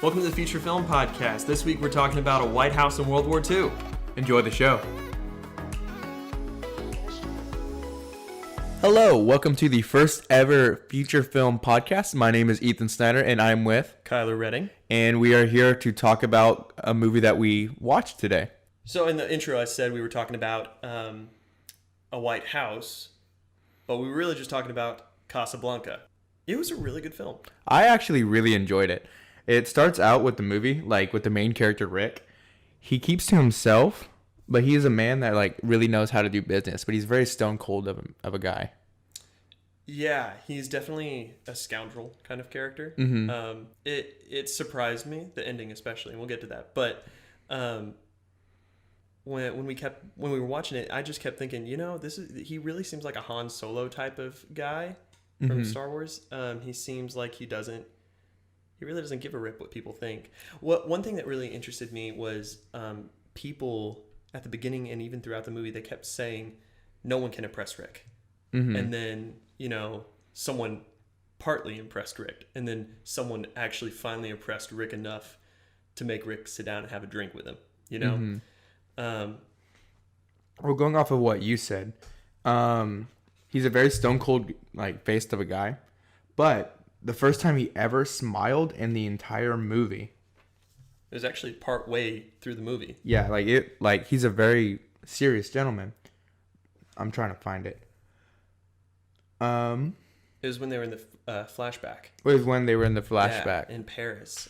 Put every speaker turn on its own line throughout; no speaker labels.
Welcome to the Feature Film Podcast. This week we're talking about a White House in World War II.
Enjoy the show. Hello, welcome to the first ever feature film podcast. My name is Ethan Snyder and I'm with
Kyler Redding.
And we are here to talk about a movie that we watched today.
So in the intro I said we were talking about a White House, but we were really just talking about Casablanca. It was a really good film.
I actually really enjoyed it. It starts out with the movie, like with the main character, Rick. He keeps to himself, but he is a man that like really knows how to do business, but he's very stone cold of a guy.
Yeah, he's definitely a scoundrel kind of character.
Mm-hmm.
It surprised me, the ending especially, and we'll get to that. But when we were watching it, I just kept thinking, he really seems like a Han Solo type of guy from Star Wars. He seems like he really doesn't give a rip what people think. One thing that really interested me was people at the beginning and even throughout the movie, they kept saying, no one can oppress Rick. Mm-hmm. And then, someone partly impressed Rick. And then someone actually finally oppressed Rick enough to make Rick sit down and have a drink with him,
Mm-hmm. Well, going off of what you said, he's a very stone cold, face of a guy. But the first time he ever smiled in the entire movie.
It was actually part way through the movie.
Yeah, he's a very serious gentleman. I'm trying to find it.
It was when they were in the flashback.
It was when they were in the flashback.
Yeah, in Paris.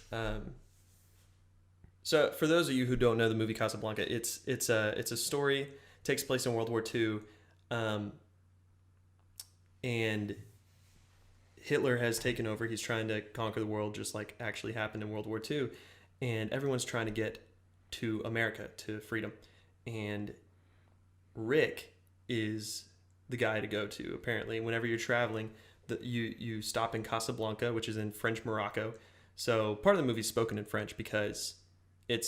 So for those of you who don't know the movie Casablanca, it's a story, takes place in World War II, and Hitler has taken over. He's trying to conquer the world, just like actually happened in World War II. And everyone's trying to get to America, to freedom. And Rick is the guy to go to, apparently. Whenever you're traveling, you stop in Casablanca, which is in French Morocco. So part of the movie is spoken in French because it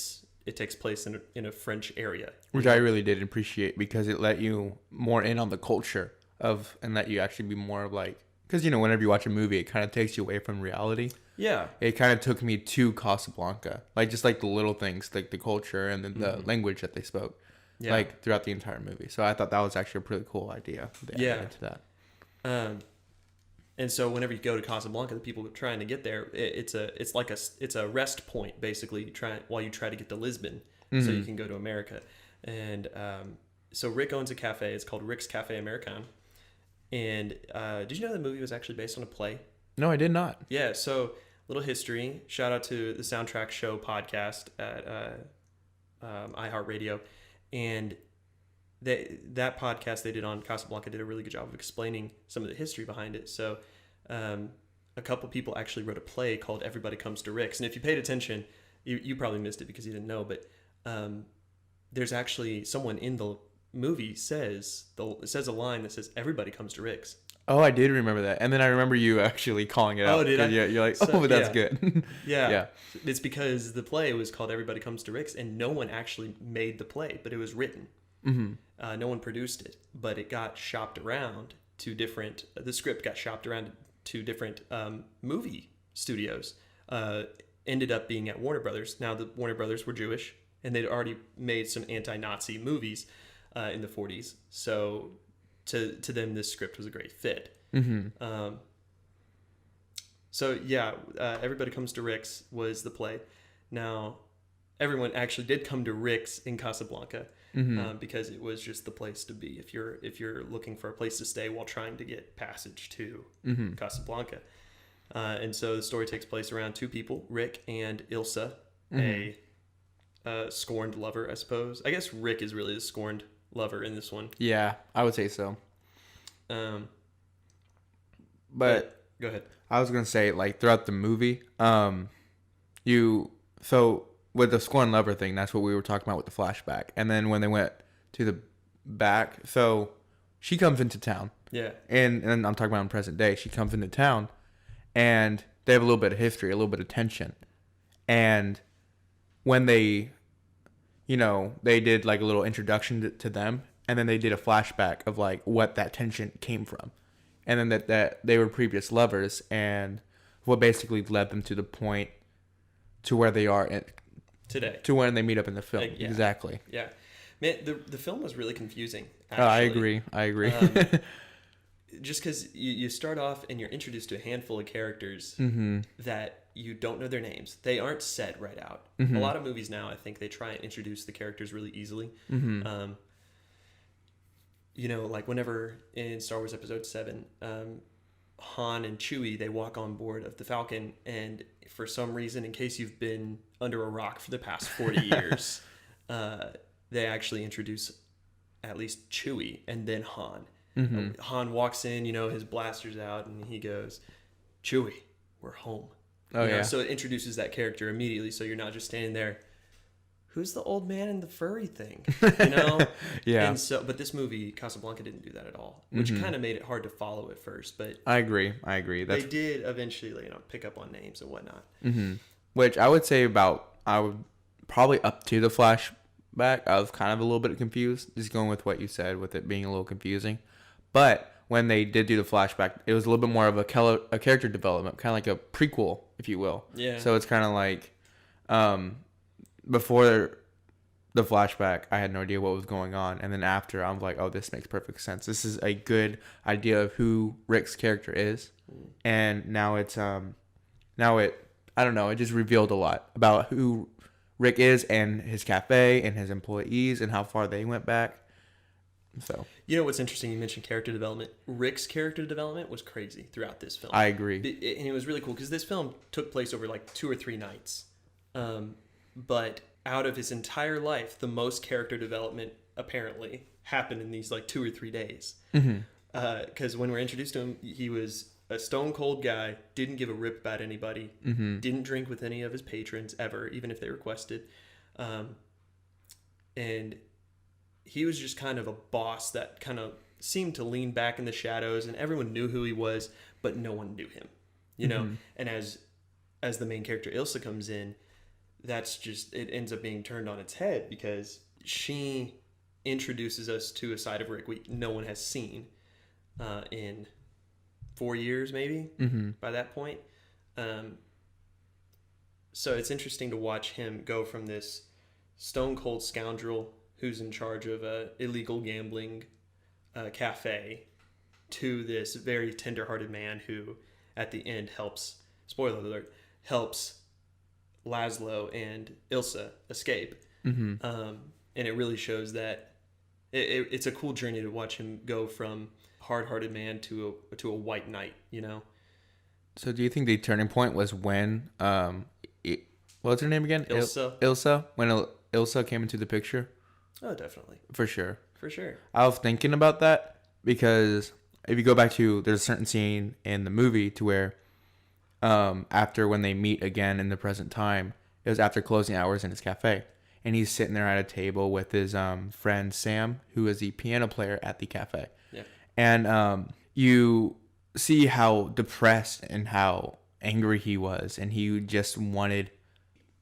takes place in a French area.
Which I really did appreciate because it let you more in on the culture and let you actually be more of because, whenever you watch a movie, it kind of takes you away from reality. Yeah. It kind of took me to Casablanca. Just the little things, like the culture and then the language that they spoke. Yeah. Throughout the entire movie. So I thought that was actually a pretty cool idea. Into that.
And so whenever you go to Casablanca, the people trying to get there, it's a rest point, basically, while you try to get to Lisbon so you can go to America. And so Rick owns a cafe. It's called Rick's Cafe American. And did you know the movie was actually based on a play?
No, I did not.
Yeah, so little history. Shout out to the Soundtrack Show podcast at iHeartRadio. And that podcast they did on Casablanca did a really good job of explaining some of the history behind it. So a couple people actually wrote a play called Everybody Comes to Rick's. And if you paid attention, you probably missed it because you didn't know, but there's actually someone in the movie says a line that says everybody comes to Rick's.
Oh, I did remember that. And then I remember you actually calling it out.
Oh, did I?
Yeah, you're like, but that's good.
Yeah. It's because the play was called Everybody Comes to Rick's and no one actually made the play, but it was written. Mm-hmm. No one produced it, but it got shopped around to the script got shopped around to different movie studios. Ended up being at Warner Brothers. Now the Warner Brothers were Jewish and they'd already made some anti-Nazi movies in the 40s. So to them, this script was a great fit. Mm-hmm. Everybody Comes to Rick's was the play. Now, everyone actually did come to Rick's in Casablanca because it was just the place to be if you're looking for a place to stay while trying to get passage to Casablanca. And so the story takes place around two people, Rick and Ilsa, a scorned lover, I suppose. I guess Rick is really the scorned lover in this one.
Yeah, I would say so.
But go ahead.
I was gonna say throughout the movie, with the scorned lover thing, that's what we were talking about with the flashback. And then when they went to the back, so she comes into town. Yeah. And I'm talking about in present day. She comes into town, and they have a little bit of history, a little bit of tension, and when they did a little introduction to them, and then they did a flashback of what that tension came from, and then that they were previous lovers and what basically led them to the point to where they are
today,
to when they meet up in the film.
Yeah.
Exactly.
Yeah, man, the film was really confusing.
I agree.
Just because you start off and you're introduced to a handful of characters that you don't know their names. They aren't said right out. A lot of movies now, I think they try and introduce the characters really easily. Like whenever in Star Wars Episode 7, Han and Chewie, they walk on board of the Falcon, and for some reason, in case you've been under a rock for the past 40 years, they actually introduce at least Chewie and then Han. Han walks in, his blaster's out, and he goes, "Chewie, we're home." So it introduces that character immediately, so you're not just standing there, who's the old man in the furry thing?
Yeah.
And so, but this movie, Casablanca, didn't do that at all, which kind of made it hard to follow at first. But
I agree. They did
eventually, pick up on names and whatnot.
Which I would say probably up to the flashback, I was kind of a little bit confused, just going with what you said, with it being a little confusing. But when they did do the flashback, it was a little bit more of a character development, kind of like a prequel, if you will.
Yeah.
So it's kind of like, before the flashback, I had no idea what was going on, and then after, I'm like, oh, this makes perfect sense. This is a good idea of who Rick's character is, and now it just revealed a lot about who Rick is and his cafe and his employees and how far they went back. So
what's interesting, you mentioned character development. Rick's character development was crazy throughout this film.
I agree.
And it was really cool because this film took place over like 2 or 3 nights. But out of his entire life, the most character development apparently happened in these like 2 or 3 days. Because when we're introduced to him, he was a stone cold guy, didn't give a rip about anybody, didn't drink with any of his patrons ever, even if they requested. And he was just kind of a boss that kind of seemed to lean back in the shadows, and everyone knew who he was, but no one knew him, And as the main character Ilsa comes in, it ends up being turned on its head because she introduces us to a side of Rick no one has seen in 4 years, maybe, by that point. So it's interesting to watch him go from this stone cold scoundrel who's in charge of a illegal gambling cafe to this very tender-hearted man who, at the end, spoiler alert, helps Laszlo and Ilsa escape. And it really shows that it's a cool journey to watch him go from hard-hearted man to a white knight,
So do you think the turning point was when what's her name again?
Ilsa.
When Ilsa came into the picture?
Oh, definitely.
For sure.
I
was thinking about that because if you go back to, there's a certain scene in the movie to where after when they meet again in the present time, it was after closing hours in his cafe, and he's sitting there at a table with his friend Sam, who is the piano player at the cafe.
Yeah.
And you see how depressed and how angry he was, and he just wanted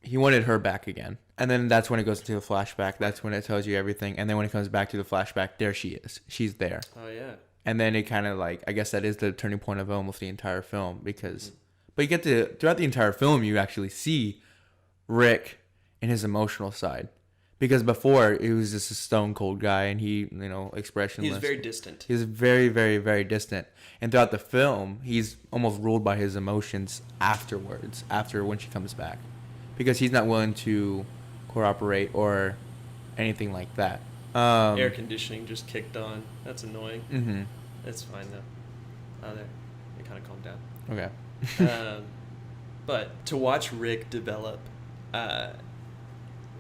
her back again. And then that's when it goes into the flashback. That's when it tells you everything. And then when it comes back to the flashback, there she is. She's there.
Oh, yeah.
And then it kind of like, I guess that is the turning point of almost the entire film because, but you get to, throughout the entire film, you actually see Rick in his emotional side. Because before, he was just a stone cold guy and he, expressionless.
He was very distant.
He was very, very, very distant. And throughout the film, he's almost ruled by his emotions after when she comes back. Because he's not willing to cooperate or anything like that.
Air conditioning just kicked on. That's annoying.
Mm-hmm.
It's fine though. There, it kind of calmed down.
Okay.
But to watch Rick develop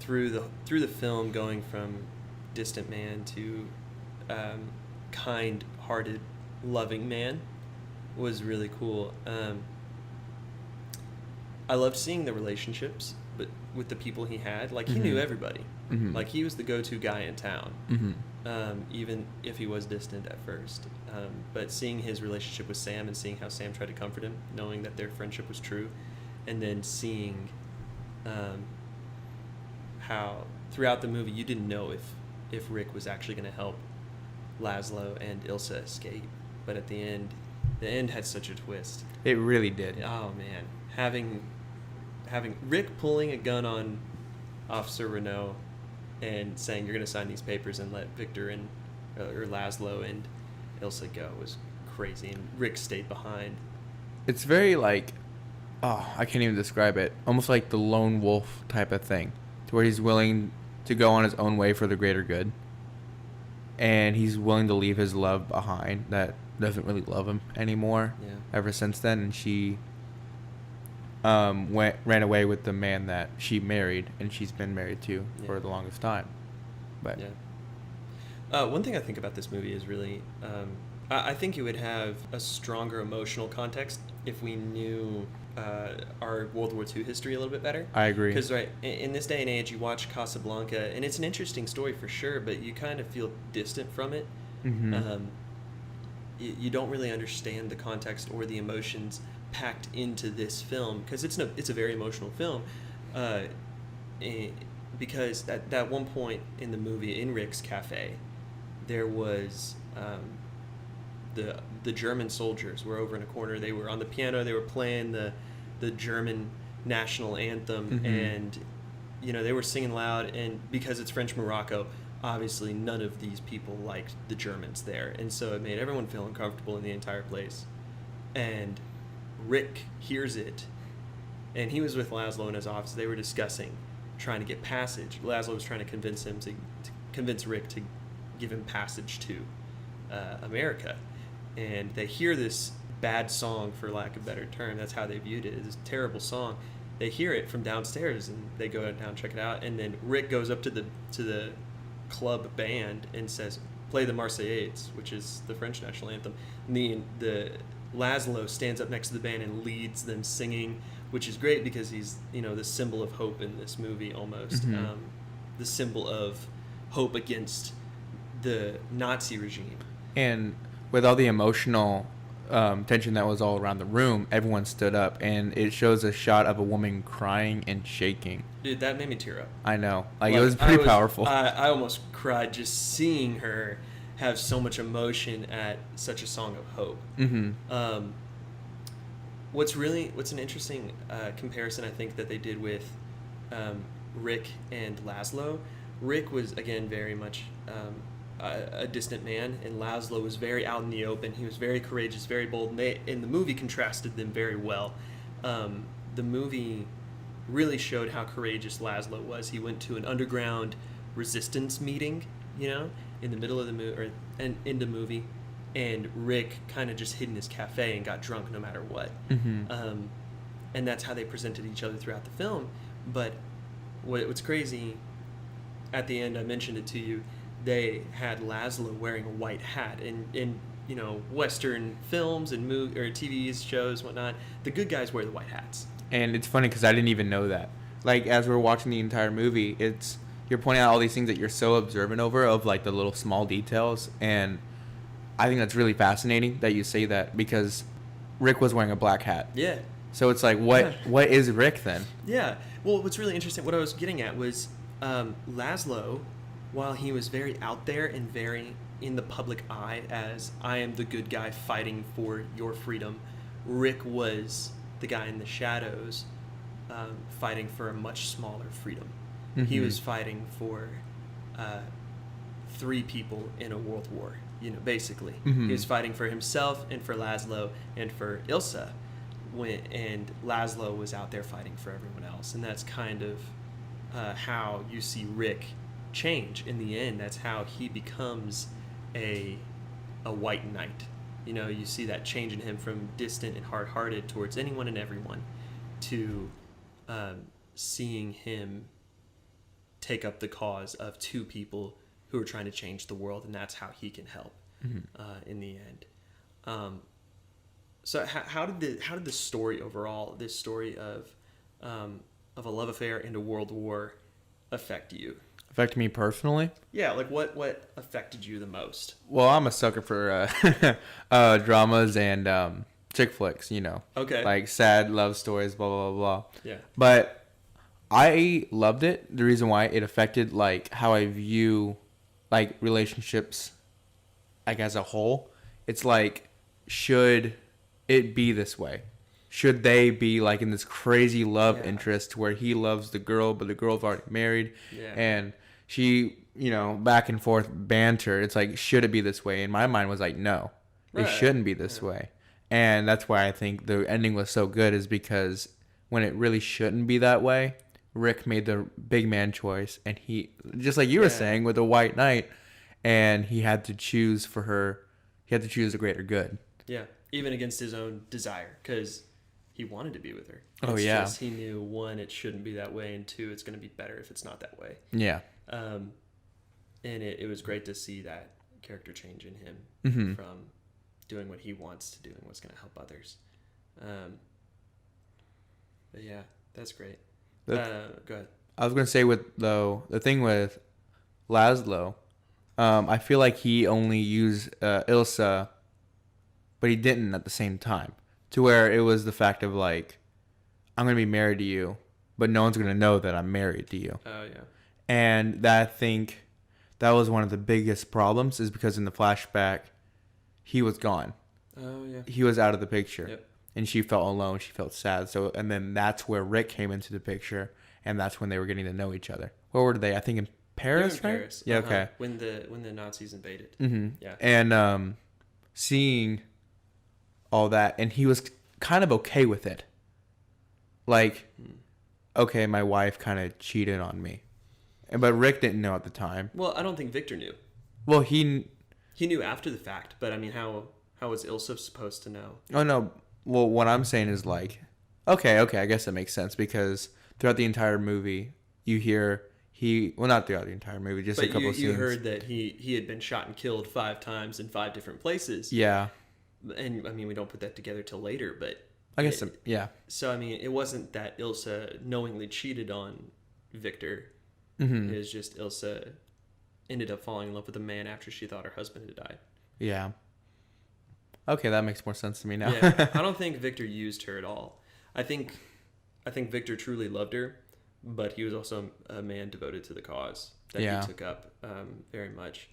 through the film, going from distant man to kind-hearted, loving man, was really cool. I loved seeing the relationships, but with the people he had, like he knew everybody.
Mm-hmm.
Like he was the go-to guy in town, even if he was distant at first. But seeing his relationship with Sam and seeing how Sam tried to comfort him, knowing that their friendship was true, and then seeing how throughout the movie you didn't know if Rick was actually going to help Laszlo and Ilsa escape, but at the end had such a twist.
It really did.
Oh man, having having Rick pulling a gun on Officer Renault and saying you're going to sign these papers and let Victor and or Laszlo and Ilsa go was crazy, and Rick stayed behind.
It's very like, oh, I can't even describe it. Almost like the lone wolf type of thing, to where he's willing to go on his own way for the greater good, and he's willing to leave his love behind that doesn't really love him anymore.
Yeah. Ever
since then, and she ran away with the man that she married and she's been married to for the longest time. But
one thing I think about this movie is really, I think it would have a stronger emotional context if we knew our World War II history a little bit better.
I agree.
Because in this day and age, you watch Casablanca, and it's an interesting story for sure, but you kind of feel distant from it.
Mm-hmm.
You don't really understand the context or the emotions packed into this film, because it's a very emotional film. Because at that one point in the movie, in Rick's cafe, there was the German soldiers were over in a corner. They were on the piano. They were playing the German national anthem, and they were singing loud. And because it's French Morocco, obviously none of these people liked the Germans there, and so it made everyone feel uncomfortable in the entire place. And Rick hears it, and he was with Laszlo in his office. They were discussing trying to get passage. Laszlo was trying to convince him to convince Rick to give him passage to America. And they hear this bad song, for lack of a better term. That's how they viewed it. It's a terrible song. They hear it from downstairs, and they go down and check it out. And then Rick goes up to the club band and says, "Play the Marseillaise," which is the French national anthem. And the Laszlo stands up next to the band and leads them singing, which is great because he's the symbol of hope in this movie almost. The symbol of hope against the Nazi regime.
And with all the emotional tension that was all around the room, everyone stood up, and it shows a shot of a woman crying and shaking.
Dude, that made me tear up.
I know. It was pretty powerful.
I almost cried just seeing her have so much emotion at such a song of hope. What's an interesting comparison, I think, that they did with Rick and Laszlo. Rick was, again, very much a distant man, and Laszlo was very out in the open. He was very courageous, very bold, and they, in the movie, contrasted them very well. The movie really showed how courageous Laszlo was. He went to an underground resistance meeting, in the middle of the movie, and in the movie, and Rick kind of just hid in his cafe and got drunk no matter what. And that's how they presented each other throughout the film. But what's crazy, at the end, I mentioned it to you, they had Laszlo wearing a white hat. In Western films and or TV shows, whatnot, the good guys wear the white hats.
And it's funny because I didn't even know that. Like, as we're watching the entire movie, you're pointing out all these things that you're so observant over, of like the little small details, and I think that's really fascinating that you say that, because Rick was wearing a black hat.
Yeah.
So it's like, what is Rick then?
Yeah. Well, what's really interesting, what I was getting at was Laszlo, while he was very out there and very in the public eye as I am the good guy fighting for your freedom, Rick was the guy in the shadows fighting for a much smaller freedom. He was fighting for 3 people in a world war, basically. He was fighting for himself and for Laszlo and for Ilsa, and Laszlo was out there fighting for everyone else. And that's kind of how you see Rick change in the end. That's how he becomes a white knight. You see that change in him from distant and hard-hearted towards anyone and everyone to seeing him take up the cause of 2 people who are trying to change the world, and that's how he can help in the end. So how did the story overall, this story of a love affair and a world war, affect you?
Affect me personally?
Yeah, like what affected you the most?
Well, I'm a sucker for dramas and chick flicks,
Okay.
Like sad love stories, blah, blah, blah, blah.
Yeah.
But I loved it. The reason why it affected like how I view like relationships like as a whole. It's like, should it be this way? should they be like in this crazy love interest where he loves the girl, but the girl's already married, and she, back and forth banter. It's like, should it be this way? And my mind was like, no, it shouldn't be this way. And that's why I think the ending was so good, is because when it really shouldn't be that way, Rick made the big man choice, and he, just like you were saying with the White Knight, and he had to choose for her. He had to choose the greater good. Yeah,
even against his own desire, because he wanted to be with her.
It's
just, he knew, one, it shouldn't be that way, and two, it's going to be better if it's not that way.
Yeah.
And it was great to see that character change in him from doing what he wants to doing what's going to help others. But yeah, that's great. Go ahead.
I was going to say, the thing with Laszlo, I feel like he only used Ilsa, but he didn't at the same time. To where it was the fact of like, I'm going to be married to you, but no one's going to know that I'm married to you.
Oh, yeah.
And I think that was one of the biggest problems, is because in the flashback, he was gone.
Oh, yeah.
He was out of the picture.
Yep.
And she felt alone. She felt sad. So, and then that's where Rick came into the picture, and that's when they were getting to know each other. Where were they? I think in Paris, right?
Paris.
Yeah, okay.
When the Nazis invaded.
Mm-hmm.
Yeah.
And seeing all that, and he was kind of okay with it. Like, okay, my wife kind of cheated on me. But Rick didn't know at the time.
Well, I don't think Victor knew.
Well, he
knew after the fact, but I mean, how was Ilsa supposed to know?
Oh, no. Well, what I'm saying is like, okay, I guess that makes sense, because throughout the entire movie, you hear not throughout the entire movie, just a couple of scenes.
You heard that he had been shot and killed 5 times in 5 different places.
Yeah.
And I mean, we don't put that together till later, but
I guess, yeah.
So, I mean, it wasn't that Ilsa knowingly cheated on Victor.
Mm-hmm.
It was just Ilsa ended up falling in love with a man after she thought her husband had died.
Yeah. Okay, that makes more sense to me now.
Yeah, I don't think Victor used her at all. I think Victor truly loved her, but he was also a man devoted to the cause that he took up very much.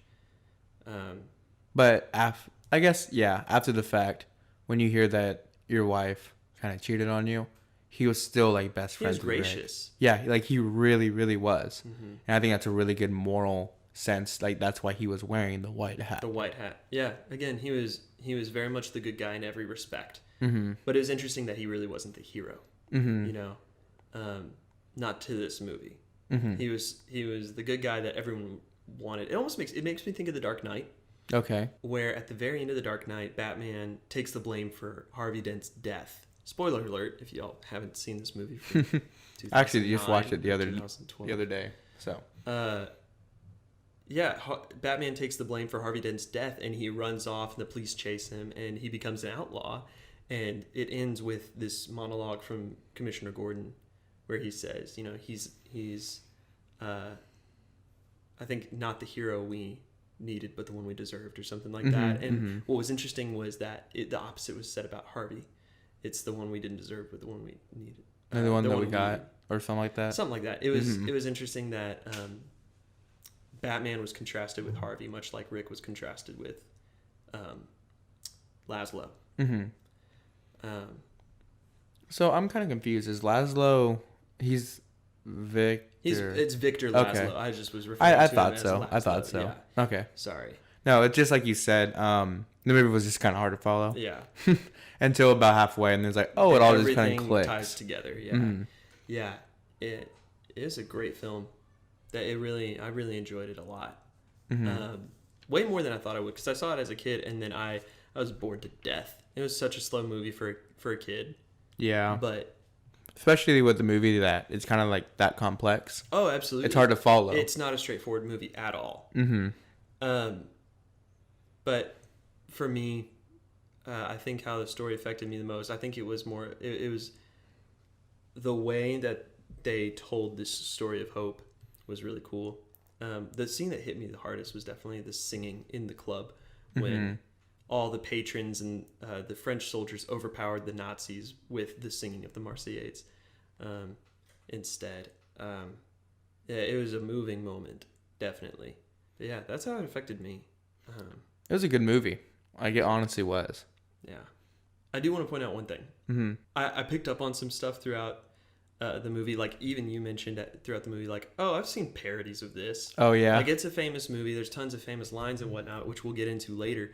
But I guess, after the fact, when you hear that your wife kind of cheated on you, he was still like best friends with Rick. He was gracious. Yeah, like he really, really was. Mm-hmm. And I think that's a really good moral sense. Like that's why he was wearing the white hat.
The white hat. Yeah. Again, he was very much the good guy in every respect.
Mm-hmm.
But it was interesting that he really wasn't the hero.
Mm-hmm.
Not to this movie.
Mm-hmm.
He was the good guy that everyone wanted. It makes me think of The Dark Knight.
Okay.
Where at the very end of The Dark Knight, Batman takes the blame for Harvey Dent's death. Spoiler alert if y'all haven't seen this movie.
Actually, you just watched it the other day. So.
Batman takes the blame for Harvey Dent's death, and he runs off, and the police chase him, and he becomes an outlaw. And it ends with this monologue from Commissioner Gordon, where he says, he's, I think, not the hero we needed, but the one we deserved, or something like that. And what was interesting was that the opposite was said about Harvey. It's the one we didn't deserve, but the one we needed.
The one that we got, or something like that.
Something like that. It was interesting that Batman was contrasted with Harvey, much like Rick was contrasted with Laszlo.
Mm-hmm. So I'm kind of confused. Is Laszlo? He's Victor.
It's Victor Laszlo. Okay. I just was referring to him as Laszlo.
I thought so.
Yeah.
Okay.
Sorry.
No, it's just like you said. The movie was just kind of hard to follow.
Yeah.
Until about halfway, and it's like, it all just kind of clicks.
Ties together. Yeah.
Mm-hmm.
Yeah. It is a great film. I really enjoyed it a lot.
Mm-hmm.
Way more than I thought I would, because I saw it as a kid, and then I was bored to death. It was such a slow movie for a kid.
Yeah.
But
especially with the movie that it's kind of like that complex.
Oh, absolutely.
It's hard to follow.
It's not a straightforward movie at all.
Mm-hmm.
But for me, I think how the story affected me the most, I think it was more, it was the way that they told this story of hope was really cool. The scene that hit me the hardest was definitely the singing in the club when all the patrons and the French soldiers overpowered the Nazis with the singing of the Marseillaise instead. It was a moving moment, definitely. But yeah, that's how it affected me.
It was a good movie. Like, it honestly was.
Yeah. I do want to point out one thing. Mm-hmm. I picked up on some stuff throughout the movie. Like, even you mentioned throughout the movie, like, oh, I've seen parodies of this.
Oh, yeah.
Like, it's a famous movie. There's tons of famous lines and whatnot, which we'll get into later.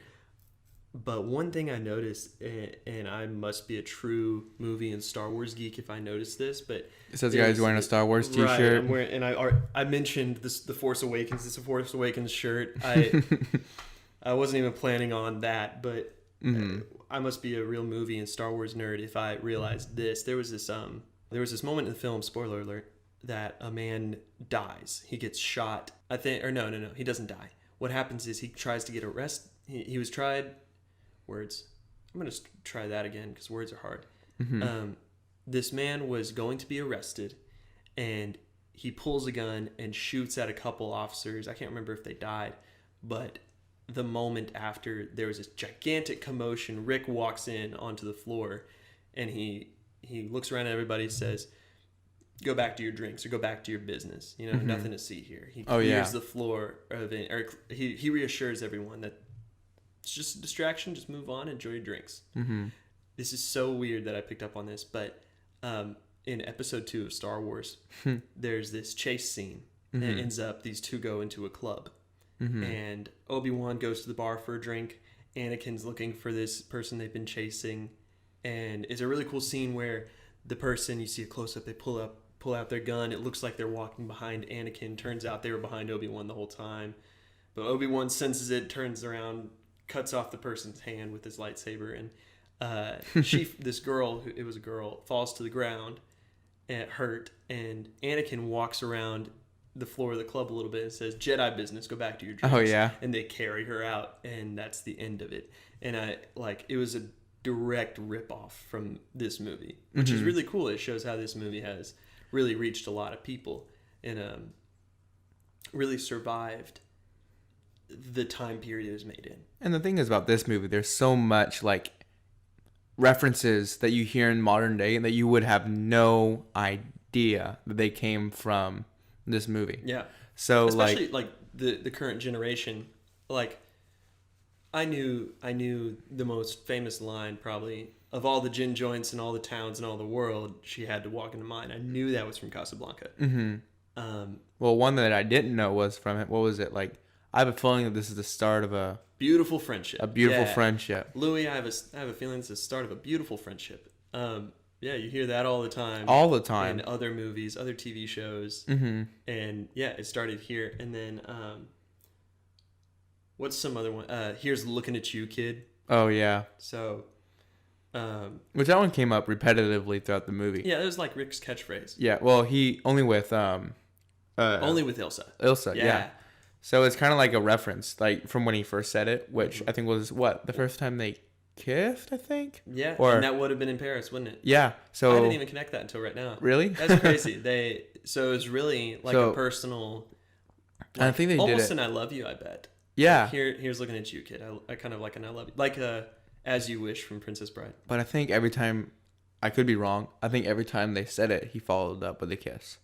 But one thing I noticed, and I must be a true movie and Star Wars geek if I noticed this, but
it says the guy's wearing a Star Wars t-shirt.
Right, and I mentioned this, the Force Awakens. This is a Force Awakens shirt. I wasn't even planning on that, but I must be a real movie and Star Wars nerd if I realized this. There was this moment in the film, spoiler alert, that a man dies. He gets shot. I think, or no, he doesn't die. What happens is he tries to get arrested. He was tried. Words. I'm going to try that again because words are hard. Mm-hmm. This man was going to be arrested, and he pulls a gun and shoots at a couple officers. I can't remember if they died, but the moment after, there was this gigantic commotion. Rick walks in onto the floor, and he looks around at everybody, says, "Go back to your drinks or go back to your business. You know, nothing to see here." He clears the floor of it, or he reassures everyone that it's just a distraction. Just move on. Enjoy your drinks. Mm-hmm. This is so weird that I picked up on this, but in episode 2 of Star Wars, there's this chase scene. And it ends up these two go into a club. And Obi-Wan goes to the bar for a drink. Anakin's looking for this person they've been chasing. And it's a really cool scene where the person, you see a close-up, they pull out their gun. It looks like they're walking behind Anakin. Turns out they were behind Obi-Wan the whole time. But Obi-Wan senses it, turns around, cuts off the person's hand with his lightsaber, and this girl, it was a girl, falls to the ground and hurt, and Anakin walks around the floor of the club a little bit and says, "Jedi business, go back to your drinks."
Oh yeah.
And they carry her out, and that's the end of it. And it was a direct rip-off from this movie, which is really cool. It shows how this movie has really reached a lot of people and really survived the time period it was made in.
And the thing is about this movie, there's so much like references that you hear in modern day and that you would have no idea that they came from this movie.
Yeah.
So
especially like the current generation, like I knew the most famous line probably of all the gin joints and all the towns in all the world, she had to walk into mine. I knew that was from Casablanca.
Well, one that I didn't know was from it. What was it like? I have a feeling that this is the start of a
beautiful friendship.
A beautiful friendship.
Louis, I have a feeling it's the start of a beautiful friendship. Yeah, you hear that all the time.
All the time.
In other movies, other TV shows. Mm-hmm. And yeah, it started here. And then, what's some other one? Here's Looking at You, Kid.
Oh, yeah.
So,
which that one came up repetitively throughout the movie.
Yeah, it was like Rick's catchphrase.
Yeah, well, only with
Ilsa.
Ilsa, yeah. So it's kind of like a reference, like from when he first said it, which I think was the first time they kissed, I think.
Yeah, and that would have been in Paris, wouldn't it?
Yeah. So
I didn't even connect that until right now.
Really?
That's crazy. So it's really like a personal.
Like, I think they
almost
did
an "I love you." I bet.
Yeah.
Like, here's Looking at You, Kid. I kind of like an "I love you," like "As You Wish" from Princess Bride.
But I think every time, I could be wrong. I think every time they said it, he followed up with a kiss.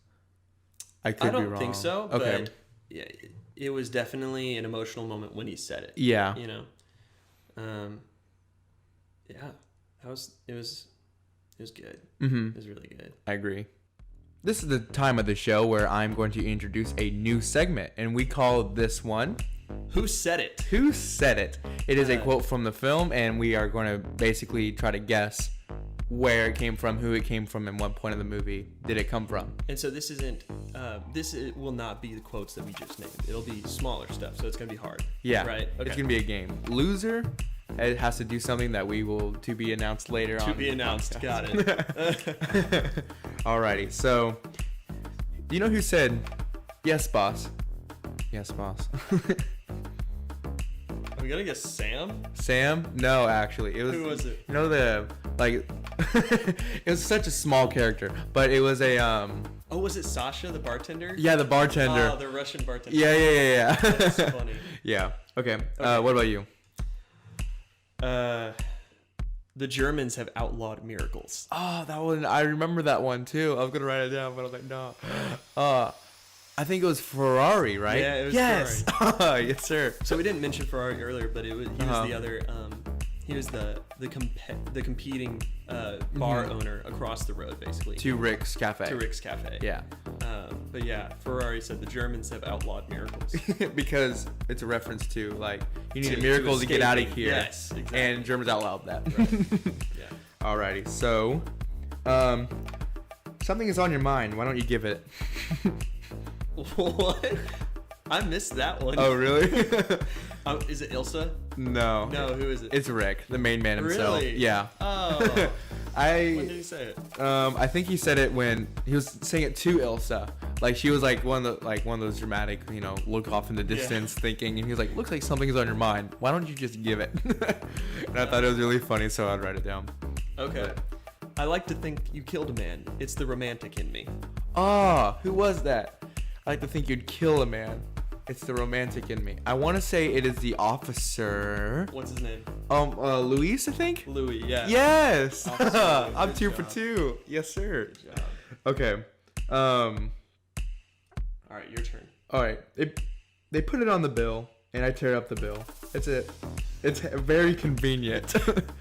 I
don't think so. Okay. But yeah. It was definitely an emotional moment when he said it.
Yeah.
You know? Yeah. It was good. Mm-hmm. It was really good.
I agree. This is the time of the show where I'm going to introduce a new segment, and we call this one...
Who Said It?
Who Said It? It is a quote from the film, and we are going to basically try to guess where it came from, who it came from, and what point of the movie did it come from.
And so this isn't, will not be the quotes that we just named. It'll be smaller stuff, so it's going to be hard.
Yeah.
Right? Okay.
It's going to be a game. Loser, it has to do something that to be announced later on.
To be announced. Got it.
Alrighty. So, do you know who said, "Yes, boss"? Yes, boss.
Are we gonna guess Sam?
Sam? No, actually.
Who was it?
You know it was such a small character, but it was a
Oh, was it Sasha, the bartender?
Yeah, the bartender.
Oh, the Russian bartender.
Yeah.
That's funny.
Yeah. Okay. What about you?
The Germans have outlawed miracles.
Oh, that one. I remember that one too. I was gonna write it down, but I was like, no. I think it was Ferrari, right?
Yeah, it was Ferrari.
Yes, sir.
So we didn't mention Ferrari earlier, but he was the other He was the competing bar owner across the road, basically.
To Rick's Cafe.
Yeah. But yeah, Ferrari said the Germans have outlawed miracles.
Because it's a reference to, like, you need a miracle to get out of here.
Yes, exactly.
And Germans outlawed that.
Right. Yeah.
Alrighty, so, something is on your mind. Why don't you give it?
What? I missed that one.
Oh, really?
Is it Ilsa?
No.
No, who is it?
It's Rick, the main man himself.
Really?
Yeah.
Oh. When did he say it?
I think he said it when he was saying it to Ilsa. Like, she was like one of those dramatic, look off in the distance thinking, and he was like, looks like something's on your mind. Why don't you just give it? And I thought it was really funny, so I'd write it down.
Okay. But I like to think you killed a man. It's the romantic in me.
Ah, who was that? I like to think you'd kill a man. It's the romantic in me. I want to say it is the officer.
What's his name?
Luis, I think?
Louis, yeah.
Yes!
Officer,
I'm 2 for 2. Yes, sir.
Good job.
Okay.
All right, your turn.
All right. They put it on the bill, and I tear up the bill. It's very convenient.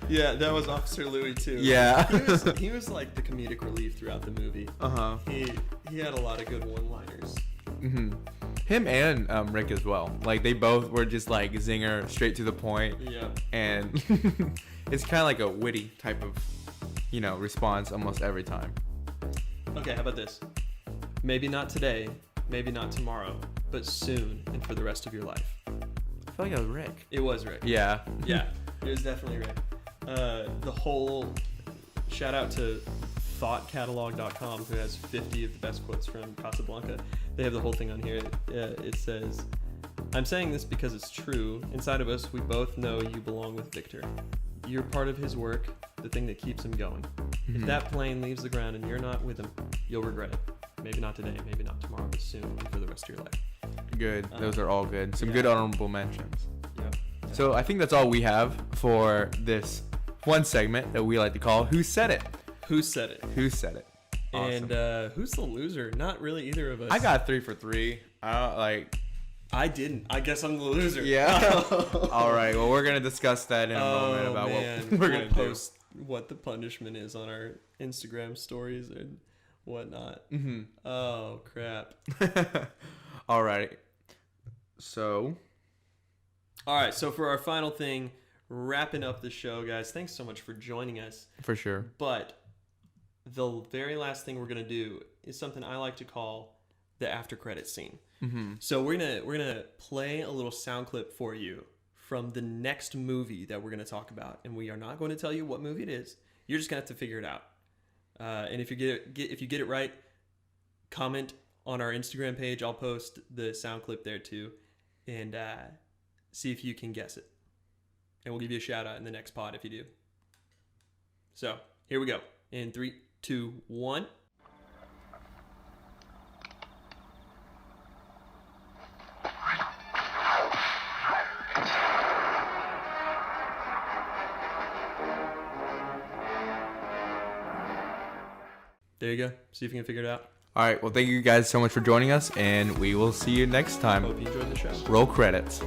Yeah, that was Officer Louis, too.
Yeah.
He was like the comedic relief throughout the movie.
Uh-huh.
He had a lot of good one-liners.
Mm-hmm. Him and Rick as well. Like, they both were just like zinger, straight to the point.
Yeah.
And it's kind of like a witty type of, response almost every time.
Okay, how about this? Maybe not today, maybe not tomorrow, but soon and for the rest of your life.
I feel like it was Rick.
It was Rick.
Yeah.
Yeah, it was definitely Rick. The whole shout out to thoughtcatalog.com, who has 50 of the best quotes from Casablanca. They have the whole thing on here. It says, I'm saying this because it's true. Inside of us, we both know you belong with Victor. You're part of his work, the thing that keeps him going. Mm-hmm. If that plane leaves the ground and you're not with him, you'll regret it. Maybe not today, maybe not tomorrow, but soon and for the rest of your life.
Good. Those are all good. Some good honorable mentions.
Yeah.
So I think that's all we have for this one segment that we like to call Who Said It?
Who said it?
Who said it?
Awesome. And who's the loser? Not really either of us.
I got 3 for 3.
I didn't. I guess I'm the loser.
Yeah. All right. Well, we're gonna discuss that in a moment about what we're gonna post
what the punishment is on our Instagram stories and whatnot.
Mm-hmm.
Oh crap.
All right. So
for our final thing, wrapping up the show, guys. Thanks so much for joining us.
For sure.
But the very last thing we're gonna do is something I like to call the after credits scene.
Mm-hmm.
So we're gonna play a little sound clip for you from the next movie that we're gonna talk about, and we are not going to tell you what movie it is. You're just gonna have to figure it out. And if you get it right, comment on our Instagram page. I'll post the sound clip there too, and see if you can guess it. And we'll give you a shout out in the next pod if you do. So here we go. In 3, 2, 1. There you go. See if you can figure it out.
All right. Well, thank you guys so much for joining us, and we will see you next time.
Hope you enjoyed the show.
Roll credits.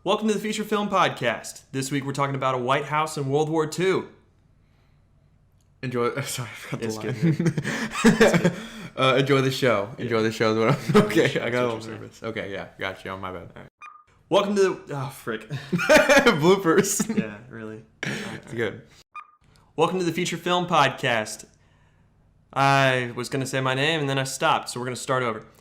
Welcome to the Feature Film Podcast. This week we're talking about a White House in World War II.
Enjoy. Sorry, I forgot the line. Enjoy the show. Yeah. Enjoy the show. Okay, I got a little nervous. Okay, yeah, got you. On my bad. All right.
Welcome to the frick
bloopers.
Yeah, really.
It's good.
Welcome to the Feature Film Podcast. I was gonna say my name and then I stopped, so we're gonna start over.